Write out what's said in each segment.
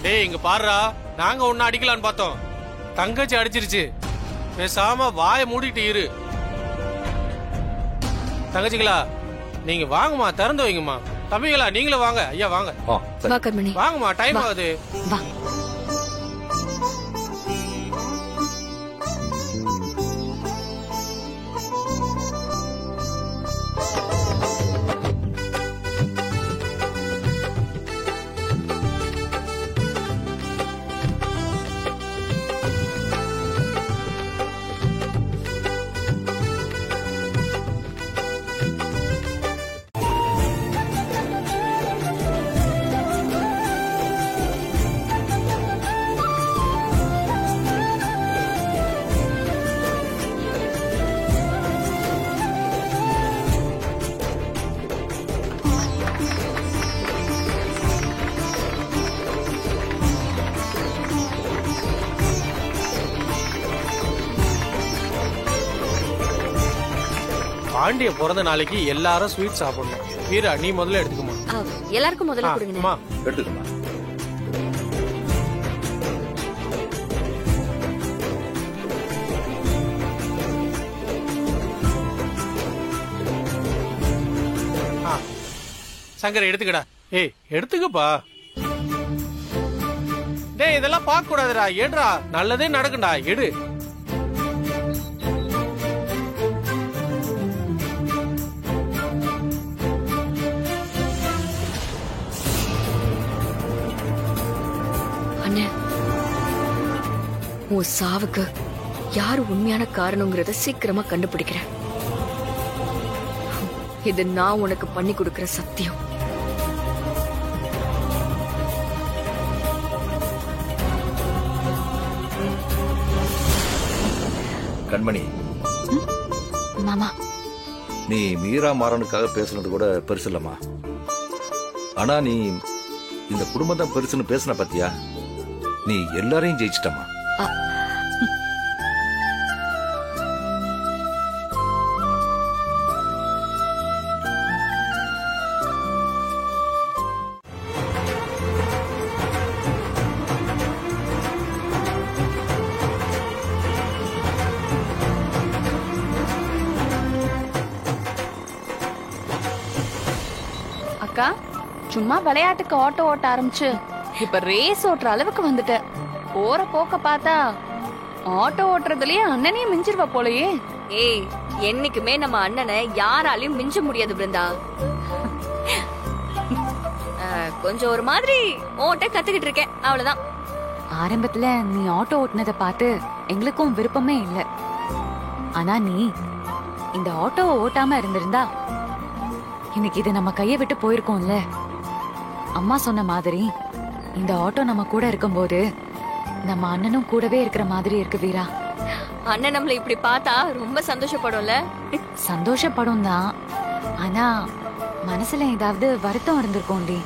டேய் இங்க பாருடா, நாங்க ஒன்னு அடிக்கலான்னு பார்த்தோம், தங்கச்சி அடிச்சிருச்சு. பேசாம வாயை மூடிட்டு இரு. தங்கச்சிகளா நீங்க வாங்கம்மா, திறந்து வைங்கம்மா. தம்பிகளா நீங்களும் வாங்க. ஐயா வாங்க. வாங்கம்மா, டைம் ஆகுது. பாண்டிய பிறந்த நாளைக்கு எல்லாரும் ஸ்வீட் சாப்பிடணும். வீரா நீ முதல்ல எடுத்துக்கமா. எல்லாருக்கும் முதல்ல கொடுங்க. எடுத்துக்கமா. சங்கர் எடுத்துக்கடா. ஏய் எடுத்துக்கப்பா. டேய் இதெல்லாம் பார்க்க கூடாதுடா, எடுறா. நல்லதே நடக்கும்டா, எடு. உன் சாவுக்கு யாரு உண்மையான காரணங்கிறத சீக்கிரமா கண்டுபிடிக்கிறேன். இது நான் உனக்கு பண்ணி கொடுக்கிற சத்தியம். கண்மணி மாமா, நீ மீரா மாறனுக்காக பேசுனது கூட பெருசு இல்லம்மா. ஆனா நீ இந்த குடும்பம் தான் பெருசுன்னு பேசின பத்தியா, நீ எல்லாரையும் ஜெயிச்சிட்டமா. அக்கா, சும்மா விளையாட்டுக்கு ஆட்டோ ஓட்ட ஆரம்பிச்சு இப்ப ரேஸ் ஓட்டுற அளவுக்கு வந்துட்ட. போற போக்க பார்த்தா ஆட்டோ ஓட்டுறதுலயே அண்ணனையும் மிஞ்சிருவா போலயே. ஏய், என்னைக்குமே நம்ம அண்ணனை யாராலையும் மிஞ்ச முடியாது பிருந்தா. கொஞ்சம் ஒரு மாதிரி ஓட்ட கத்துக்கிட்டு இருக்கேன், அவ்வளவுதான். ஆரம்பத்துல நீ ஆட்டோ ஓட்டுனதை பார்த்து எங்களுக்கும் விருப்பமே இல்லை. ஆனா நீ இந்த ஆட்டோவை ஓட்டாம இருந்திருந்தா இன்னைக்கு இது நம்ம கையை விட்டு போயிருக்கோம்ல. அம்மா சொன்ன மாதிரி இந்த ஆட்டோ நம்ம கூட இருக்கும்போது நம்ம அண்ணனும் கூடவே இருக்கிற மாதிரி இருக்கு வீரா. அண்ணன் நம்மள இப்படி பார்த்தா ரொம்ப சந்தோஷப்படும்ல. சந்தோஷப்படும் தான், ஆனா மனசுல ஏதாவது வருத்தம் இருந்திருக்கோண்டி.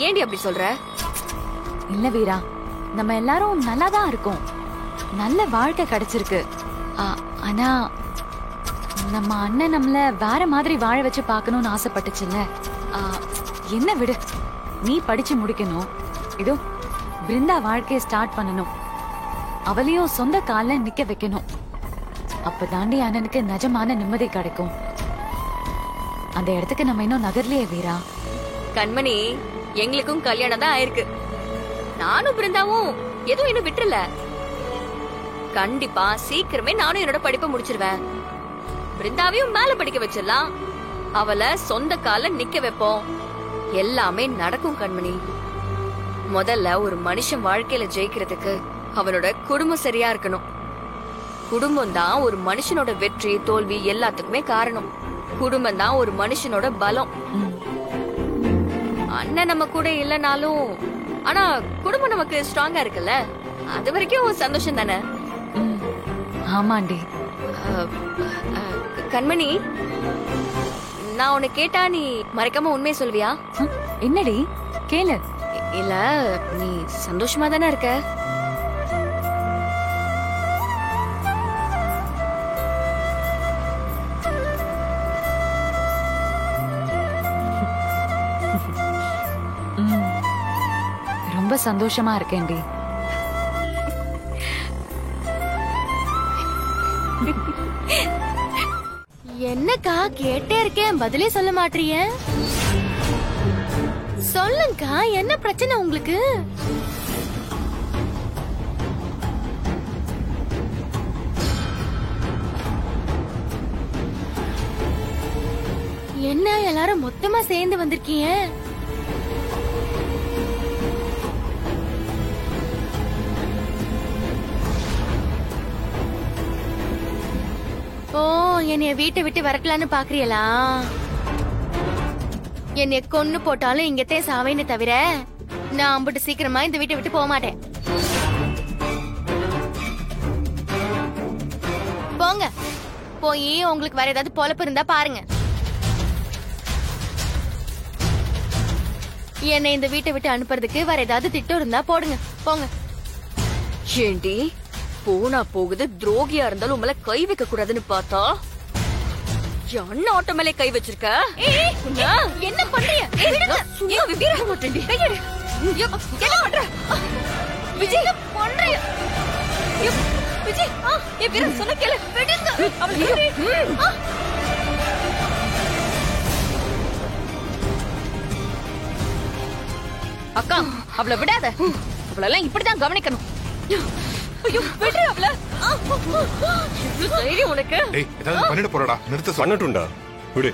ஏண்டி அப்படி சொல்ற? இல்ல வீரா, நம்ம எல்லாரும் நல்லா தான் இருக்கோம், நல்ல வாழ்க்கை கிடைச்சிருக்கு. ஆனா நம்ம அண்ணன் நம்மள வேற மாதிரி வாழ வச்சு பார்க்கணும்னு ஆசைப்பட்டுச்சுல்ல. என்ன விடு, நீ படிச்சு முடிக்கணும், இதோ பிருந்தா வாழ்க்கைய ஸ்டார்ட் பண்ணணும், அவளையும் சொந்த கால்ல நிக்க வைக்கணும். அப்ப தாண்டி அண்ணனுக்கு நிஜமான நிம்மதி கிடைக்கும். அந்த இடத்துக்கு நம்ம இன்னும் நகர்லையே வீரா. கண்மணி, எங்களுக்கும் கல்யாணம் தான் ஆயிருக்கு. நானும் பிருந்தாவும் எதுவும் இன்னும் விட்டுறல. கண்டிப்பா சீக்கிரமே நானும் என்னோட படிப்பை முடிச்சிருவேன். பிருந்தாவையும் மேல படிக்க வச்சிடலாம், அவளை சொந்த கால நிக்க வைப்போம். எல்லாமே நடக்கும் கண்மணி. முதல்ல ஒரு மனுஷன் வாழ்க்கையில ஜெயிக்கிறதுக்கு அவனோட குடும்பம் சரியா இருக்கணும். குடும்பம் தான் ஒரு மனுஷனோட வெற்றி தோல்வி எல்லாத்துக்குமே காரணம். குடும்பம் தான் ஒரு மனுஷனோட பலம். அண்ணன் நம்ம கூட இல்லனாலும் ஆனா குடும்பம் நமக்கு ஸ்ட்ராங்கா இருக்குல்ல, அது வரைக்கும் சந்தோஷம் தானே. ஆமாண்டி. கண்மணி, நான் உன்னை கேட்டா நீ மறைக்காம உண்மையை சொல்வியா? என்னடி கேளு. இல்ல, நீ சந்தோஷமா தானே இருக்க? ரொம்ப ரொம்ப சந்தோஷமா இருக்கேன்டி. என்னக்கா கேட்டே இருக்கேன், பதிலே சொல்ல மாட்டீங்க. சொல்லுங்கக்கா, என்ன பிரச்சனை உங்களுக்கு? என்ன எல்லாரும் மொத்தமா சேர்ந்து வந்திருக்கீங்க? ஓ, என்னைய வீட்டை விட்டு வரட்டலான்னு பாக்குறீங்களா? என்னைய கொன்னு போட்டாலும் இங்கத்தே சாவேன்னு தவிர நான் அம்பிட்டு சீக்கிரமா இந்த வீட்டை விட்டு போக மாட்டேன். போங்க, போய் உங்களுக்கு வேற ஏதாவது பொழப்பு இருந்தா பாருங்க. என்னை இந்த வீட்டை விட்டு அனுப்புறதுக்கு வேற ஏதாவது திட்டம் இருந்தா போடுங்க, போங்க. ஏண்டி போனா போகுது, துரோகியா இருந்தாலும் உங்களை கை வைக்க கூடாதுன்னு பார்த்தா என்ன ஆட்டோ மேலே கை வச்சிருக்க? என்ன பண்றீங்க? என்ன பண்ற விஜய்? பண்றீங்க விஜய்? என் வீர சொன்ன கேளு, விடுங்க. அக்கா, அவளை விடாத. அவளெல்லாம் இப்படிதான் கவனிக்கணும். ஐயோ, விடு அவள. தைரியம் உனக்கு? ஏதாவது பண்ணிட போறடா, நிறுத்த பண்ணட்டும்டா, விடு.